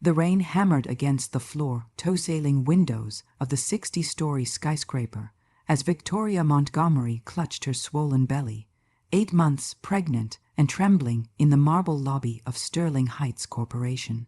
The rain hammered against the floor, toe-sailing windows of the 60-story skyscraper as Victoria Montgomery clutched her swollen belly, 8 months pregnant and trembling in the marble lobby of Sterling Heights Corporation.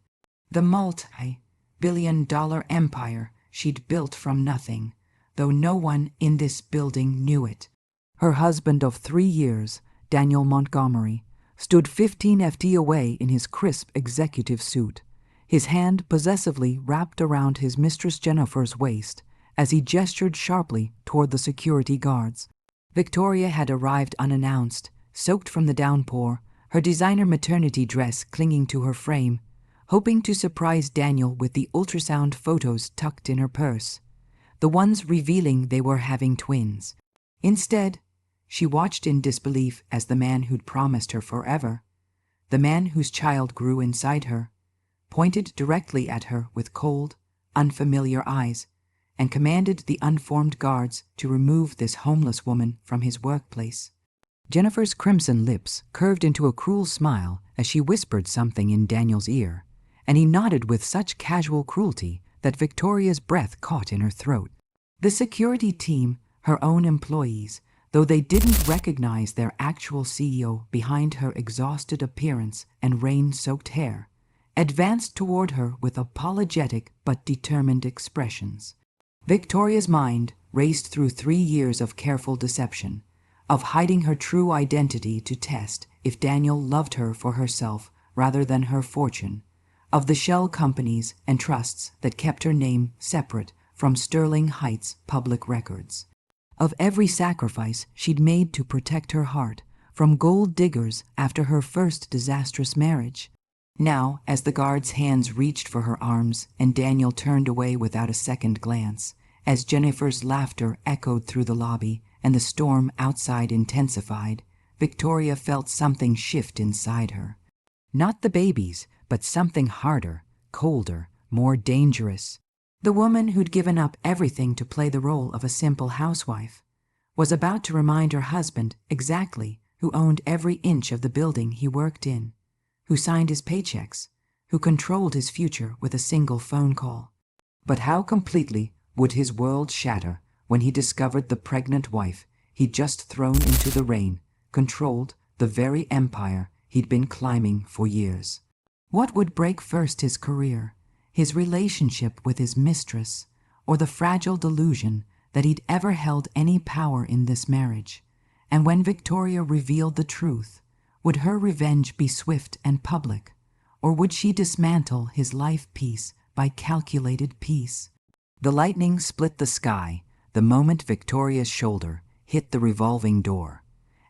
The multi-billion-dollar empire she'd built from nothing, though no one in this building knew it. Her husband of 3 years, Daniel Montgomery, stood 15 feet away in his crisp executive suit, his hand possessively wrapped around his mistress Jennifer's waist as he gestured sharply toward the security guards. Victoria had arrived unannounced, soaked from the downpour, her designer maternity dress clinging to her frame, hoping to surprise Daniel with the ultrasound photos tucked in her purse, the ones revealing they were having twins. Instead, she watched in disbelief as the man who'd promised her forever, the man whose child grew inside her, pointed directly at her with cold, unfamiliar eyes, and commanded the unformed guards to remove this homeless woman from his workplace. Jennifer's crimson lips curved into a cruel smile as she whispered something in Daniel's ear, and he nodded with such casual cruelty that Victoria's breath caught in her throat. The security team, her own employees, though they didn't recognize their actual CEO behind her exhausted appearance and rain-soaked hair, advanced toward her with apologetic but determined expressions. Victoria's mind raced through 3 years of careful deception, of hiding her true identity to test if Daniel loved her for herself rather than her fortune, of the shell companies and trusts that kept her name separate from Sterling Heights public records, of every sacrifice she'd made to protect her heart from gold diggers after her first disastrous marriage. Now, as the guard's hands reached for her arms and Daniel turned away without a second glance, as Jennifer's laughter echoed through the lobby and the storm outside intensified, Victoria felt something shift inside her. Not the babies, but something harder, colder, more dangerous. The woman who'd given up everything to play the role of a simple housewife was about to remind her husband exactly who owned every inch of the building he worked in, who signed his paychecks, who controlled his future with a single phone call. But how completely would his world shatter when he discovered the pregnant wife he'd just thrown into the rain controlled the very empire he'd been climbing for years. What would break first, his career, his relationship with his mistress, or the fragile delusion that he'd ever held any power in this marriage? And when Victoria revealed the truth, would her revenge be swift and public, or would she dismantle his life piece by calculated piece? The lightning split the sky the moment Victoria's shoulder hit the revolving door,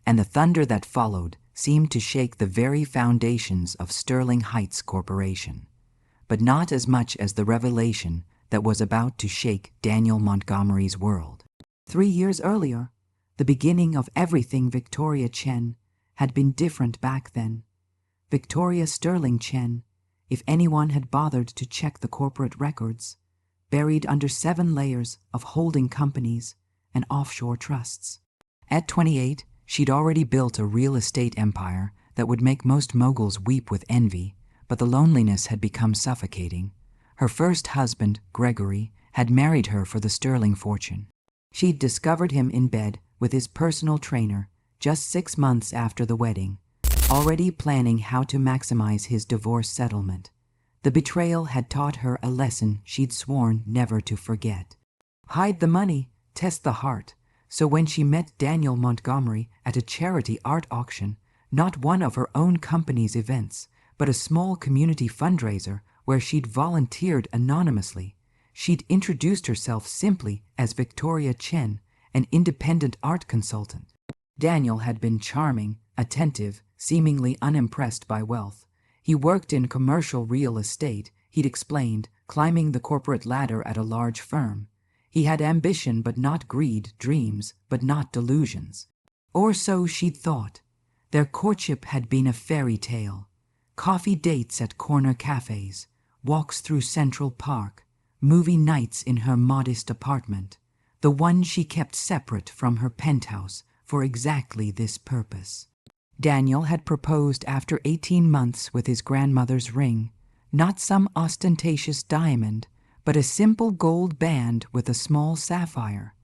and the thunder that followed seemed to shake the very foundations of Sterling Heights Corporation, but not as much as the revelation that was about to shake Daniel Montgomery's world. 3 years earlier, the beginning of everything Victoria Chen had been different back then. Victoria Sterling Chen, if anyone had bothered to check the corporate records, buried under 7 layers of holding companies and offshore trusts. At 28, she'd already built a real estate empire that would make most moguls weep with envy, but the loneliness had become suffocating. Her first husband, Gregory, had married her for the sterling fortune. She'd discovered him in bed with his personal trainer just 6 months after the wedding, already planning how to maximize his divorce settlement. The betrayal had taught her a lesson she'd sworn never to forget. Hide the money, test the heart. So when she met Daniel Montgomery at a charity art auction, not one of her own company's events, but a small community fundraiser where she'd volunteered anonymously, she'd introduced herself simply as Victoria Chen, an independent art consultant. Daniel had been charming, attentive, seemingly unimpressed by wealth. He worked in commercial real estate, he'd explained, climbing the corporate ladder at a large firm. He had ambition but not greed, dreams but not delusions. Or so she'd thought. Their courtship had been a fairy tale. Coffee dates at corner cafes, walks through Central Park, movie nights in her modest apartment, the one she kept separate from her penthouse for exactly this purpose. Daniel had proposed after 18 months with his grandmother's ring, not some ostentatious diamond, but a simple gold band with a small sapphire.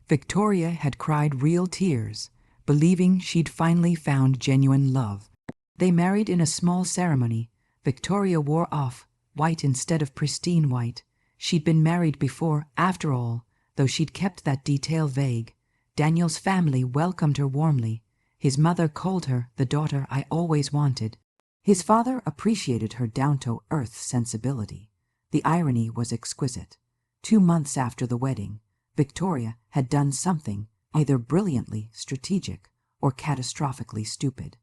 Victoria had cried real tears, believing she'd finally found genuine love. They married in a small ceremony. Victoria wore off, white instead of pristine white. She'd been married before, after all, though she'd kept that detail vague. Daniel's family welcomed her warmly. His mother called her the daughter I always wanted. His father appreciated her down-to-earth sensibility. The irony was exquisite. 2 months after the wedding, Victoria had done something either brilliantly strategic or catastrophically stupid.